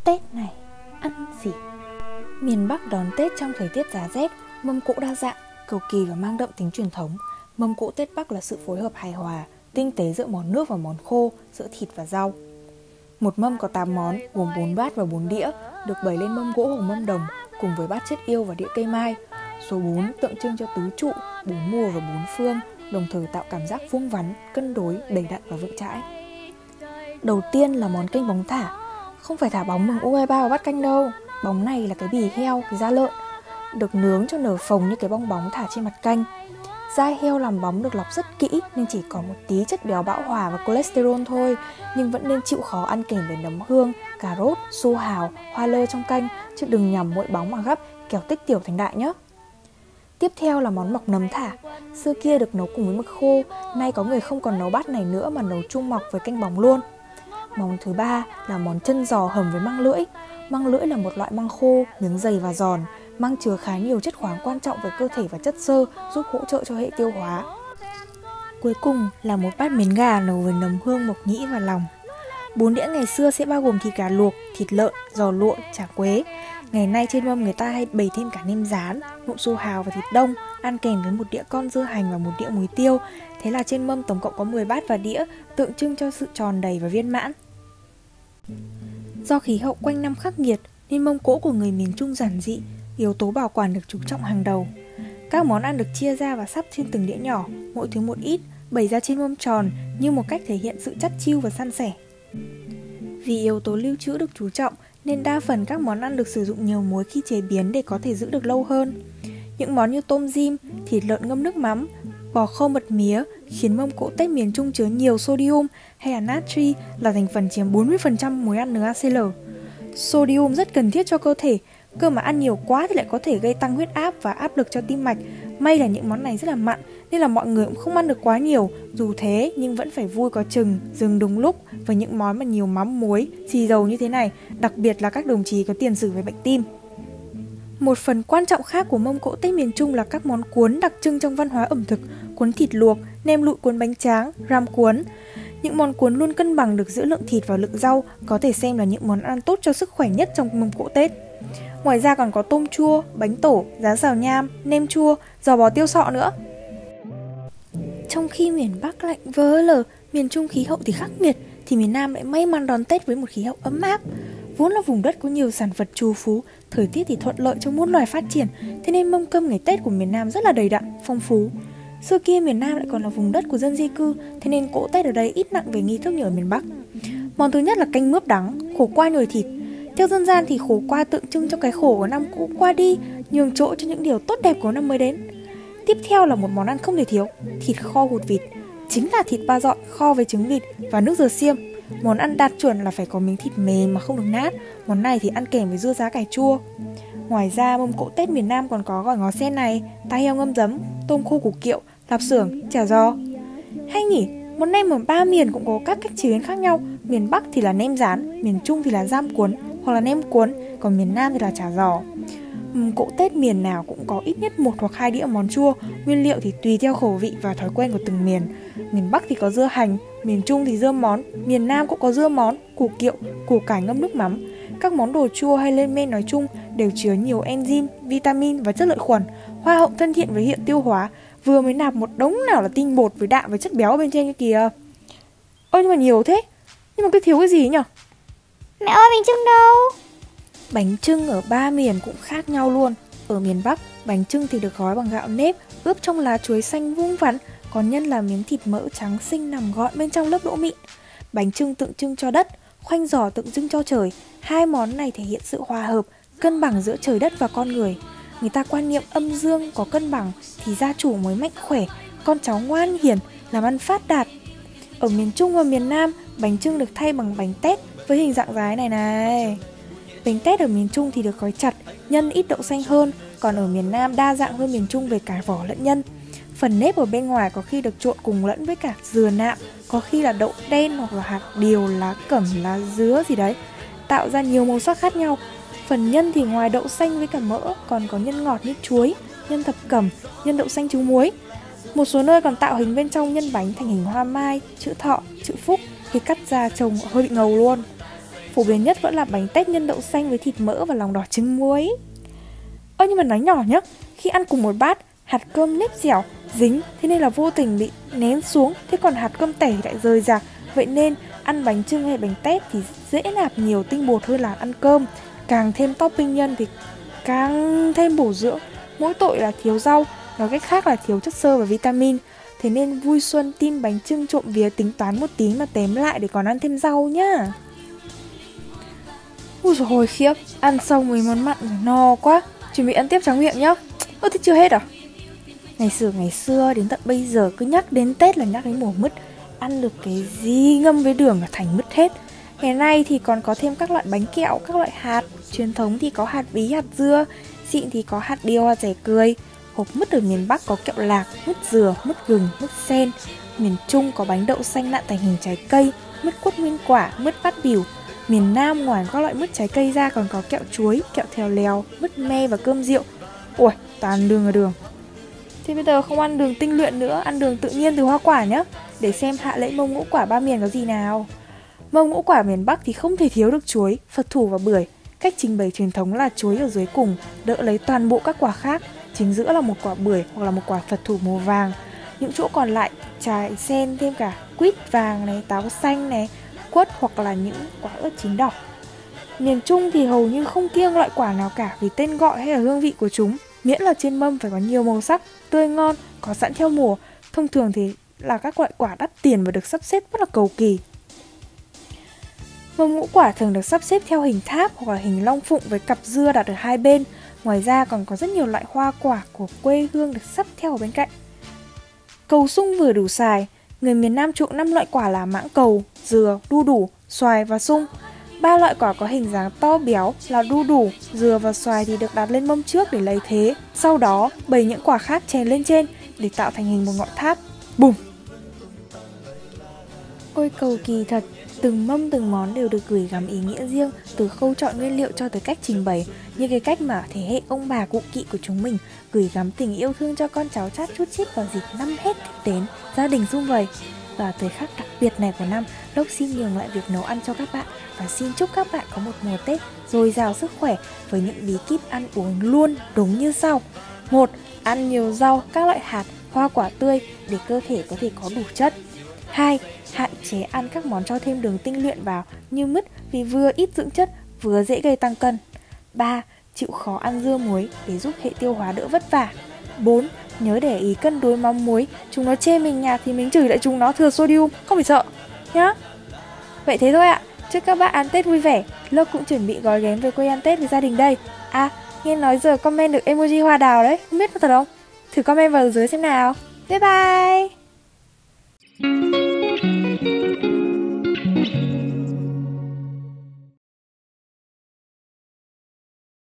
Tết này ăn gì? Miền Bắc đón Tết trong thời tiết giá rét, mâm cỗ đa dạng, cầu kỳ và mang đậm tính truyền thống. Mâm cỗ Tết Bắc là sự phối hợp hài hòa, tinh tế giữa món nước và món khô, giữa thịt và rau. Một mâm có 8 món, gồm 4 bát và 4 đĩa, được bày lên mâm gỗ hoặc mâm đồng, cùng với bát chết yêu và đĩa cây mai. Số 4 tượng trưng cho tứ trụ, 4 mùa và 4 phương, đồng thời tạo cảm giác vuông vắn, cân đối, đầy đặn và vững chãi. Đầu tiên là món canh bóng thả. Không phải thả bóng mừng U23 vào bát canh đâu. Bóng này là cái bì heo, cái da lợn, được nướng cho nở phồng như cái bong bóng thả trên mặt canh. Da heo làm bóng được lọc rất kỹ nên chỉ có một tí chất béo bão hòa và cholesterol thôi, nhưng vẫn nên chịu khó ăn kèm với nấm hương, cà rốt, su hào, hoa lơ trong canh, chứ đừng nhằm mỗi bóng mà gắp, kẻo tích tiểu thành đại nhé. Tiếp theo là món mọc nấm thả. Xưa kia được nấu cùng với mực khô, nay có người không còn nấu bát này nữa mà nấu chung mọc với canh bóng luôn. Món thứ ba là món chân giò hầm với măng lưỡi. Măng lưỡi là một loại măng khô, miếng dày và giòn. Măng chứa khá nhiều chất khoáng quan trọng về cơ thể và chất xơ, giúp hỗ trợ cho hệ tiêu hóa. Cuối cùng là một bát miến gà nấu với nấm hương, mộc nhĩ và lòng. 4 đĩa ngày xưa sẽ bao gồm thịt gà luộc, thịt lợn, giò lụa, chả quế. Ngày nay trên mâm người ta hay bày thêm cả nêm rán, nộm su hào và thịt đông, ăn kèm với một đĩa con dưa hành và một đĩa muối tiêu. Thế là trên mâm tổng cộng có 10 bát và đĩa, tượng trưng cho sự tròn đầy và viên mãn. Do khí hậu quanh năm khắc nghiệt nên mâm cỗ của người miền Trung giản dị, yếu tố bảo quản được chú trọng hàng đầu. Các món ăn được chia ra và sắp trên từng đĩa nhỏ, mỗi thứ một ít, bày ra trên mâm tròn như một cách thể hiện sự chắt chiu và san sẻ. Vì yếu tố lưu trữ được chú trọng nên đa phần các món ăn được sử dụng nhiều muối khi chế biến để có thể giữ được lâu hơn. Những món như tôm rim, thịt lợn ngâm nước mắm, bò khô mật mía khiến mâm cỗ Tết miền Trung chứa nhiều sodium hay là natri là thành phần chiếm 40% muối ăn NaCl. Sodium rất cần thiết cho cơ thể, cơ mà ăn nhiều quá thì lại có thể gây tăng huyết áp và áp lực cho tim mạch. May là những món này rất là mặn nên là mọi người cũng không ăn được quá nhiều. Dù thế nhưng vẫn phải vui có chừng, dừng đúng lúc với những món mà nhiều mắm muối, xì dầu như thế này, đặc biệt là các đồng chí có tiền sử về bệnh tim. Một phần quan trọng khác của mâm cỗ Tết miền Trung là các món cuốn đặc trưng trong văn hóa ẩm thực, cuốn thịt luộc, nem lụi cuốn bánh tráng, ram cuốn. Những món cuốn luôn cân bằng được giữa lượng thịt và lượng rau, có thể xem là những món ăn tốt cho sức khỏe nhất trong mâm cỗ Tết. Ngoài ra còn có tôm chua, bánh tổ, giá xào nham, nem chua, giò bò tiêu sọ nữa. Trong khi miền Bắc lạnh vớ lờ, miền Trung khí hậu thì khắc nghiệt, thì miền Nam lại may mắn đón Tết với một khí hậu ấm áp. Vốn là vùng đất có nhiều sản vật trù phú, thời tiết thì thuận lợi cho muôn loài phát triển, thế nên mâm cơm ngày Tết của miền Nam rất là đầy đặn, phong phú. Xưa kia miền Nam lại còn là vùng đất của dân di cư, thế nên cỗ Tết ở đây ít nặng về nghi thức như ở miền Bắc. Món thứ nhất là canh mướp đắng, khổ qua nhồi thịt. Theo dân gian thì khổ qua tượng trưng cho cái khổ của năm cũ qua đi, nhường chỗ cho những điều tốt đẹp của năm mới đến. Tiếp theo là một món ăn không thể thiếu, thịt kho hột vịt. Chính là thịt ba dọn kho với trứng vịt và nước dừa xiêm. Món ăn đạt chuẩn là phải có miếng thịt mềm mà không được nát. Món này thì ăn kèm với dưa giá cải chua. Ngoài ra mâm cỗ Tết miền Nam còn có gỏi ngó sen này, tai heo ngâm giấm, tôm khô củ kiệu, lạp xưởng, chả giò. Hay nhỉ, món nem ở ba miền cũng có các cách chế biến khác nhau. Miền Bắc thì là nem rán, miền Trung thì là giam cuốn hoặc là nem cuốn, còn miền Nam thì là chả giò. Cỗ Tết miền nào cũng có ít nhất 1 hoặc 2 đĩa món chua. Nguyên liệu thì tùy theo khẩu vị và thói quen của từng miền. Miền Bắc thì có dưa hành, miền Trung thì dưa món, miền Nam cũng có dưa món, củ kiệu, củ cải ngâm nước mắm. Các món đồ chua hay lên men nói chung đều chứa nhiều enzyme, vitamin và chất lợi khuẩn, hoa hậu thân thiện với hệ tiêu hóa. Vừa mới nạp một đống nào là tinh bột với đạm với chất béo ở bên trên kia kìa. Ôi nhưng mà nhiều thế, nhưng mà cái thiếu cái gì nhỉ? Mẹ ơi, bánh chưng đâu? Bánh chưng ở ba miền cũng khác nhau luôn. Ở miền Bắc, bánh chưng thì được gói bằng gạo nếp, ướp trong lá chuối xanh vuông vắn, còn nhân là miếng thịt mỡ trắng xinh nằm gọn bên trong lớp đỗ mịn. Bánh chưng tượng trưng cho đất, khoanh giò tượng trưng cho trời. Hai món này thể hiện sự hòa hợp, cân bằng giữa trời đất và con người. Người ta quan niệm âm dương có cân bằng thì gia chủ mới mạnh khỏe, con cháu ngoan hiền, làm ăn phát đạt. Ở miền Trung và miền Nam, bánh chưng được thay bằng bánh tét với hình dạng dài này này. Bánh tét ở miền Trung thì được gói chặt, nhân ít đậu xanh hơn, còn ở miền Nam đa dạng hơn miền Trung về cả vỏ lẫn nhân. Phần nếp ở bên ngoài có khi được trộn cùng lẫn với cả dừa nạm, có khi là đậu đen hoặc là hạt điều, lá cẩm, lá dứa gì đấy, tạo ra nhiều màu sắc khác nhau. Phần nhân thì ngoài đậu xanh với cả mỡ còn có nhân ngọt như chuối, nhân thập cẩm, nhân đậu xanh trứng muối. Một số nơi còn tạo hình bên trong nhân bánh thành hình hoa mai, chữ thọ, chữ phúc, thì cắt ra trông hơi bị ngầu luôn. phổ biến nhất vẫn là bánh tét nhân đậu xanh với thịt mỡ và lòng đỏ trứng muối. Nhưng mà nói nhỏ nhá, khi ăn cùng một bát, hạt cơm nếp dẻo, dính, thế nên là vô tình bị nén xuống, thế còn hạt cơm tẻ lại rời rạc. Vậy nên ăn bánh chưng hay bánh tét thì dễ nạp nhiều tinh bột hơn là ăn cơm. Càng thêm topping nhân thì càng thêm bổ dưỡng. Mỗi tội là thiếu rau, nói cách khác là thiếu chất xơ và vitamin. Thế nên vui xuân tin bánh chưng trộm vía tính toán một tí mà tém lại để còn ăn thêm rau nhá. Ui dồi ôi khiếp, ăn xong mấy món mặn rồi no quá. Chuẩn bị ăn tiếp tráng miệng nhá. Thế chưa hết à? Ngày xưa đến tận bây giờ cứ nhắc đến Tết là nhắc đến mùa mứt. Ăn được cái gì ngâm với đường là thành mứt hết. Ngày nay thì còn có thêm các loại bánh kẹo, các loại hạt. Truyền thống thì có hạt bí, hạt dưa. Xịn thì có hạt điều, hạt dẻ cười. Hộp mứt ở miền Bắc có kẹo lạc, mứt dừa, mứt gừng, mứt sen. Miền Trung có bánh đậu xanh nặn thành hình trái cây, mứt quất nguyên quả, mứt bát bỉu. Miền Nam ngoài các loại mứt trái cây ra còn có kẹo chuối, kẹo thèo lèo, mứt me và cơm rượu. Ui, toàn đường ở đường. Thế bây giờ không ăn đường tinh luyện nữa, ăn đường tự nhiên từ hoa quả nhé. Để xem hạ lễ mông ngũ quả ba miền có gì nào. Mông ngũ quả miền Bắc thì không thể thiếu được chuối, Phật thủ và bưởi. Cách trình bày truyền thống là chuối ở dưới cùng, đỡ lấy toàn bộ các quả khác. Chính giữa là một quả bưởi hoặc là một quả Phật thủ màu vàng. Những chỗ còn lại trái xen thêm cả quýt vàng này, táo xanh này, quất hoặc là những quả ớt chín đỏ. Miền Trung thì hầu như không kiêng loại quả nào cả vì tên gọi hay là hương vị của chúng. Miễn là trên mâm phải có nhiều màu sắc, tươi ngon, có sẵn theo mùa. Thông thường thì là các loại quả đắt tiền và được sắp xếp rất là cầu kỳ. Mâm ngũ quả thường được sắp xếp theo hình tháp hoặc là hình long phụng với cặp dưa đặt ở hai bên. Ngoài ra còn có rất nhiều loại hoa quả của quê hương được sắp theo ở bên cạnh. Cầu sung vừa đủ xài. Người miền Nam chuộng 5 loại quả là mãng cầu, dừa, đu đủ, xoài và sung. 3 loại quả có hình dáng to béo là đu đủ, dừa và xoài thì được đặt lên mâm trước để lấy thế. Sau đó bày những quả khác chèn lên trên để tạo thành hình một ngọn tháp. Bùm! Ôi cầu kỳ thật, từng mâm từng món đều được gửi gắm ý nghĩa riêng, từ khâu chọn nguyên liệu cho tới cách trình bày, như cái cách mà thế hệ ông bà cụ kỵ của chúng mình gửi gắm tình yêu thương cho con cháu chát chút chít vào dịp năm hết Tết đến, gia đình sum vầy. Và thời khắc đặc biệt này của năm, Lộc xin nhường lại việc nấu ăn cho các bạn và xin chúc các bạn có một mùa Tết dồi dào sức khỏe với những bí kíp ăn uống luôn đúng như sau. 1. Ăn nhiều rau, các loại hạt, hoa quả tươi để cơ thể có thể có đủ chất. 2. Hạn chế ăn các món cho thêm đường tinh luyện vào như mứt vì vừa ít dưỡng chất vừa dễ gây tăng cân. 3. Chịu khó ăn dưa muối để giúp hệ tiêu hóa đỡ vất vả. 4. Nhớ để ý cân đối mắm muối, chúng nó chê mình nhạt thì mình chửi lại chúng nó thừa sodium, không phải sợ nhá. Vậy thế thôi ạ. Chúc các bạn ăn Tết vui vẻ. Lộc cũng chuẩn bị gói ghém về quê ăn Tết với gia đình đây. Nghe nói giờ comment được emoji hoa đào đấy, không biết có thật không? Thử comment vào dưới xem nào. Bye bye.